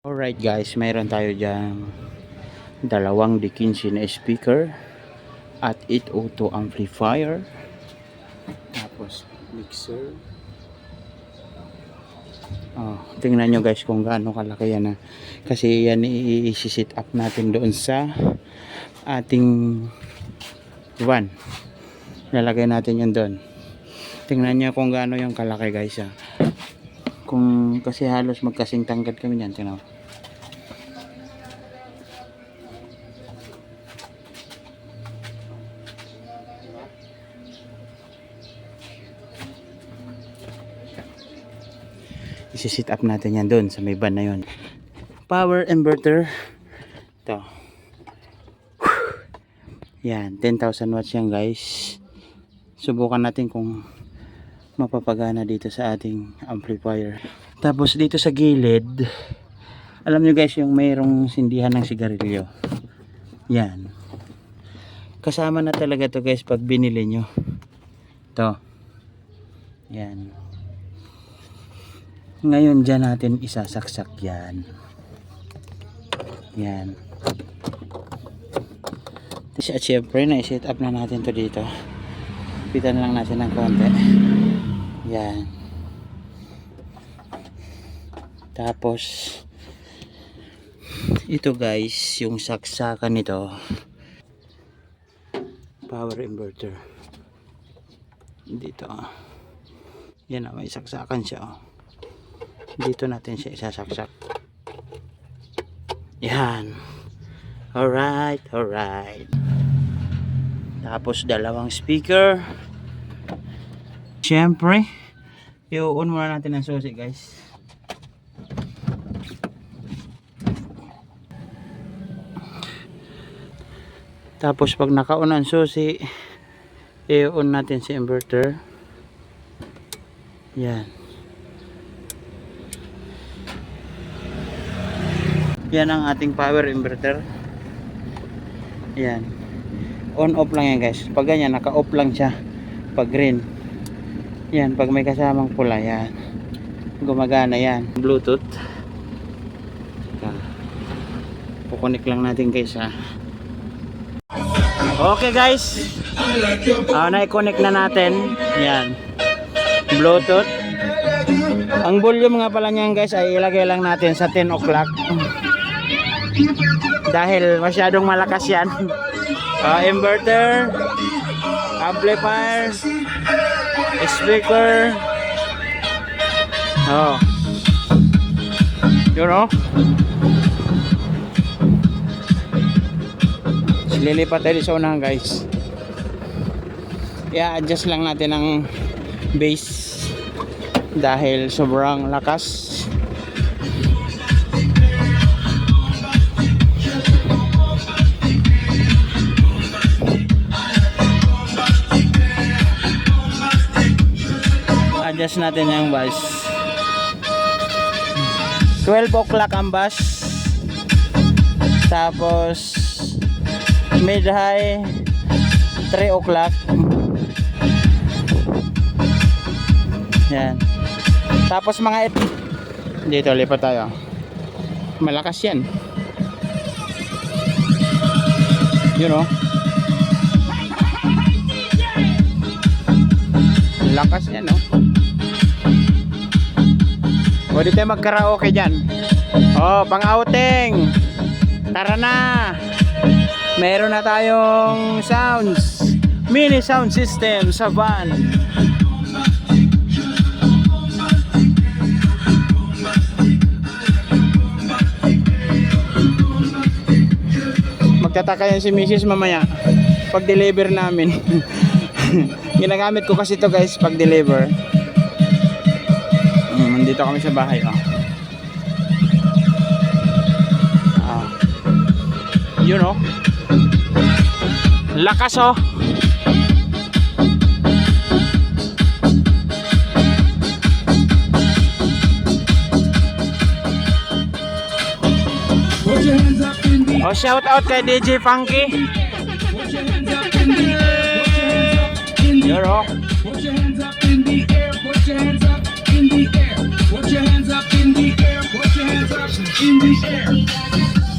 Alright guys, mayroon tayo dyan dalawang D15 na speaker at 802 amplifier, tapos mixer. Tingnan nyo guys kung gaano kalaki yan kasi yan i-sit up natin doon sa ating van. Lalagay natin yan doon. Tingnan nyo kung gaano yung kalaki guys kasi halos magkasing tangkad kami niyan. Tingnan mo. Isi-sit up natin yan doon sa may van na yun. Power inverter ito yan, 10,000 watts yan guys. Subukan natin kung mapapagana dito sa ating amplifier. Tapos dito sa gilid, alam nyo guys yung mayroong sindihan ng sigarilyo, yan kasama na talaga to guys pag binili nyo to. Yan, ngayon dyan natin isasaksak yan. Yan. At syempre na-set up na natin to dito. Pitan lang natin ng konti. Yan. Tapos ito guys yung saksakan nito, power inverter dito. Yan, may saksakan siya. Dito natin siya isasaksak. Yan. Alright. Tapos dalawang speaker. Siyempre i-on muna natin ang susi guys. Tapos pag naka-on ang susi, i-on natin si inverter. Yan. Yan ang ating power inverter. Yan. On off lang yan guys. Pag ganyan naka-off lang siya pag green. Yan, pag may kasamang pula yan, gumagana yan. Bluetooth. Kukunik lang natin guys Okay guys. Na-connect na natin. Yan. Bluetooth. Ang volume nga pala niyan guys ay ilagay lang natin sa 10 o'clock. Dahil masyadong malakas yan. Inverter, amplifier, speaker. Yun lilipat tayo sa unahan guys. I-adjust lang natin ang bass dahil sobrang lakas. Adjust natin yung bass. 12 o'clock ang bass. Tapos mid high 3 o'clock. Yan. Tapos mga dito lipat tayo. Malakas yan. Lakas yan Pwede tayo mag-karaoke dyan. Pang outing. Tara na. Meron na tayong sounds, mini sound system sa van. Magtataka yan si Mrs. mamaya pag deliver namin. Ginagamit ko kasi ito guys pag deliver. Nandito kami sa bahay lakas shout out kay DJ Funky. Put your hands up in the air, put your hands up in the air, put your hands up in the air, put your hands up in the air.